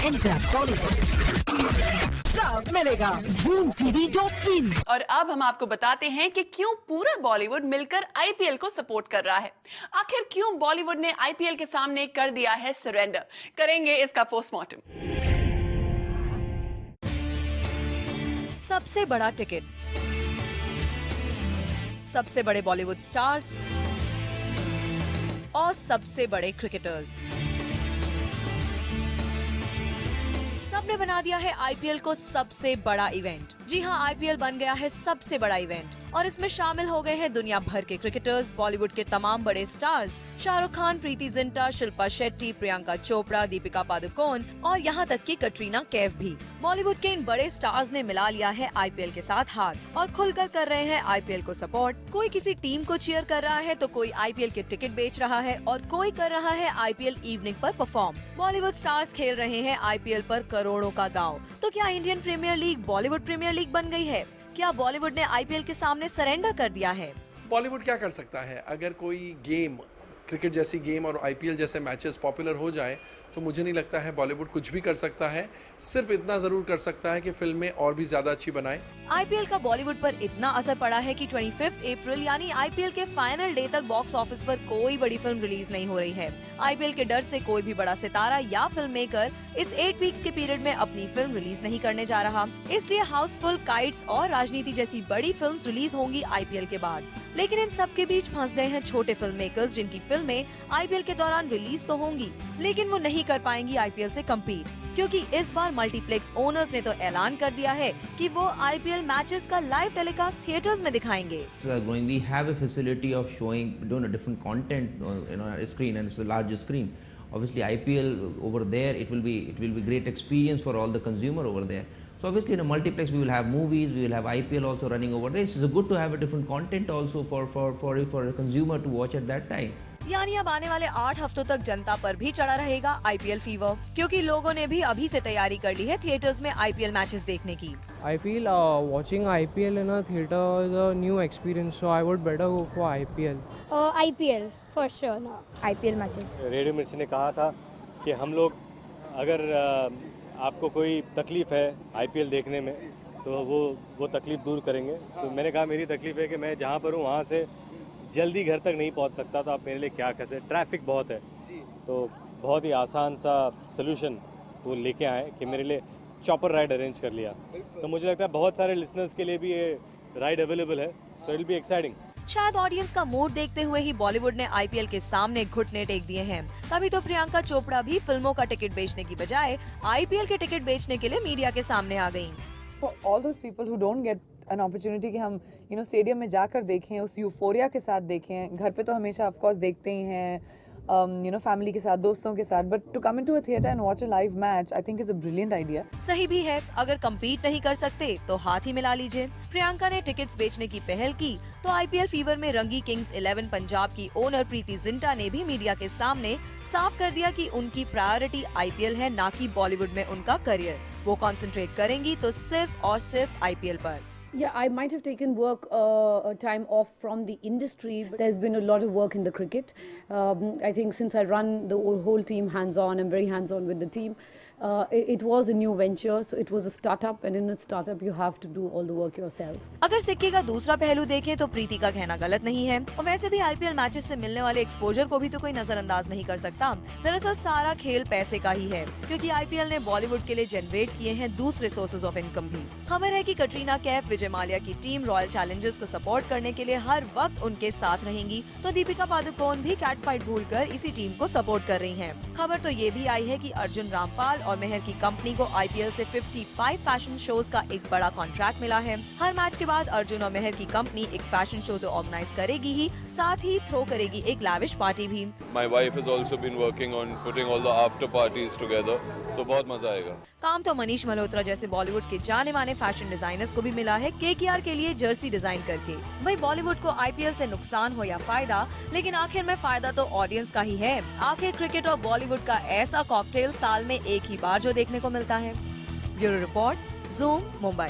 Enter Bollywood सब मिलेगा ZoomTV.in। और अब हम आपको बताते हैं कि क्यों पूरा बॉलीवुड मिलकर आईपीएल को सपोर्ट कर रहा है। आखिर क्यों बॉलीवुड ने आईपीएल के सामने कर दिया है सरेंडर। करेंगे इसका पोस्टमार्टम। सबसे बड़ा टिकट, सबसे बड़े बॉलीवुड स्टार्स और सबसे बड़े क्रिकेटर्स, सबने बना दिया है आईपीएल को सबसे बड़ा इवेंट। जी हाँ, आईपीएल बन गया है सबसे बड़ा इवेंट और इसमें शामिल हो गए हैं दुनिया भर के क्रिकेटर्स, बॉलीवुड के तमाम बड़े स्टार्स, शाहरुख खान, प्रीति जिंटा, शिल्पा शेट्टी, प्रियंका चोपड़ा, दीपिका पादुकोण और यहाँ तक कि कटरीना कैफ भी। बॉलीवुड के इन बड़े स्टार्स ने मिला लिया है आईपीएल के साथ हाथ और खुलकर कर रहे हैं आईपीएल को सपोर्ट। कोई किसी टीम को चीयर कर रहा है तो कोई आईपीएल के टिकट बेच रहा है और कोई कर रहा है आईपीएल इवनिंग पर परफॉर्म। बॉलीवुड स्टार्स खेल रहे हैं आईपीएल पर करोड़ों का दांव। तो क्या Indian premier league Bollywood premier league बन गई है? क्या बॉलीवुड ने आईपीएल के सामने सरेंडर कर दिया है? बॉलीवुड क्या कर सकता है? अगर कोई गेम, क्रिकेट जैसी गेम और आईपीएल जैसे मैचेस पॉपुलर हो जाए तो मुझे नहीं लगता है बॉलीवुड कुछ भी कर सकता है। सिर्फ इतना जरूर कर सकता है कि फिल्में और भी ज्यादा अच्छी बनाए। आईपीएल का बॉलीवुड पर इतना असर पड़ा है कि 25 अप्रैल यानी आईपीएल के फाइनल डे तक बॉक्स ऑफिस पर कोई बड़ी फिल्म रिलीज नहीं हो रही है। आईपीएल के डर से कोई भी बड़ा सितारा या फिल्म मेकर इस 8 वीक्स के पीरियड में अपनी फिल्म रिलीज नहीं करने जा रहा। इसलिए हाउसफुल, काइट्स और राजनीति जैसी बड़ी फिल्म्स रिलीज होंगी आईपीएल के बाद। लेकिन इन सब के बीच फंस गए हैं छोटे फिल्म मेकर्स, जिनकी फिल्में आईपीएल के दौरान रिलीज तो होंगी लेकिन वो नहीं कर पाएंगी आईपीएल से कम्पीट, क्योंकि इस बार मल्टीप्लेक्स ओनर्स ने तो ऐलान कर दिया है कि वो आईपीएल मैचेस का लाइव टेलीकास्ट थिएटर्स में दिखाएंगे। We have a facility of showing different content on a screen, and it's a large screen. Obviously, IPL over there, it will be great experience for all the consumer over there. So obviously in a multiplex we will have movies, we will have IPL also running over there. So it's good to have a different content also for a consumer to watch at that time. यानी अब आने वाले 8 हफ्तों तक जनता पर भी चढ़ा रहेगा आईपीएल फीवर, क्योंकि लोगों ने भी अभी से तैयारी कर ली है थिएटर्स में आईपीएल मैचेस देखने की। I feel watching IPL in a theater is a new experience, so I would better go for IPL. IPL for sure ना। IPL matches. रेडियो मिर्च ने कहा था कि हम लोग अगर आपको कोई तकलीफ है आईपीएल देखने में तो वो तकलीफ दूर करेंगे। तो मैंने कहा मेरी तकलीफ है कि मैं जहाँ पर हूँ वहाँ से जल्दी घर तक नहीं पहुंच सकता, तो आप मेरे लिए क्या कर सकते? ट्रैफिक बहुत है, तो बहुत ही आसान सा सलूशन वो लेके आए कि मेरे लिए चॉपर राइड अरेंज कर लिया। तो मुझे लगता है बहुत सारे लिसनर्स के लिए भी ये राइड अवेलेबल है, so it will be exciting. शायद ऑडियंस का मूड देखते हुए ही बॉलीवुड ने आईपीएल के सामने घुटने टेक दिए हैं। तभी तो प्रियंका चोपड़ा भी फिल्मों का टिकट बेचने की बजाय आईपीएल के टिकट बेचने के लिए मीडिया के सामने आ गयी। For all those people who don't get an opportunity कि हम स्टेडियम में जाकर देखें, उस यूफोरिया के साथ देखें। घर पे तो हमेशा ऑफ कोर्स देखते ही हैं, फैमिली के साथ, दोस्तों के साथ, but to come into a theatre and watch a live match, I think it's a brilliant idea. सही भी है, अगर कम्पीट नहीं कर सकते तो हाथ ही मिला लीजिए। प्रियंका ने टिकट्स बेचने की पहल की तो आईपीएल फीवर में रंगी किंग्स 11 पंजाब की ओनर प्रीति जिंटा ने भी मीडिया के सामने साफ कर दिया कि उनकी प्रायोरिटी आईपीएल है, ना कि बॉलीवुड में उनका करियर। वो कंसंट्रेट करेंगी तो सिर्फ और सिर्फ आईपीएल पर। Yeah, I might have taken work time off from the industry, but there's been a lot of work in the cricket. I think since I run the whole team hands-on, I'm very hands-on with the team. It was a new venture, so it was a startup, and in a startup you have to do all the work yourself. अगर सिक्के का दूसरा पहलू देखें तो प्रीति का कहना गलत नहीं है, और वैसे भी आईपीएल मैचेस से मिलने वाले एक्सपोजर को भी तो कोई नजरअंदाज नहीं कर सकता। दरअसल सारा खेल पैसे का ही है, क्योंकि आईपीएल ने बॉलीवुड के लिए जनरेट किए हैं दूसरे सोर्सेज ऑफ इनकम भी। खबर है कि कटरीना कैफ, विजय माल्या की टीम रॉयल चैलेंजर्स को सपोर्ट करने के लिए हर वक्त उनके साथ रहेंगी, तो दीपिका पादुकोण भी कैट फाइट भूलकर इसी टीम को सपोर्ट कर रही हैं। खबर तो ये भी आई है कि अर्जुन रामपाल और मेहर की कंपनी को आईपीएल से 55 फैशन शोज का एक बड़ा कॉन्ट्रैक्ट मिला है। हर मैच के बाद अर्जुन और मेहर की कंपनी एक फैशन शो तो ऑर्गेनाइज करेगी ही, साथ ही थ्रो करेगी एक लैविश पार्टी भी। My wife has also been working on putting all the after parties together, तो बहुत मजा आएगा। काम तो मनीष मल्होत्रा जैसे बॉलीवुड के जाने माने फैशन डिजाइनर्स को भी मिला है, केकेआर के लिए जर्सी डिजाइन करके। वही बॉलीवुड को आईपीएल से नुकसान हो या फायदा, लेकिन आखिर में फायदा तो ऑडियंस का ही है। आखिर क्रिकेट और बॉलीवुड का ऐसा कॉकटेल साल में एक ही बार जो देखने को मिलता है। Bureau report, zoom, Mumbai.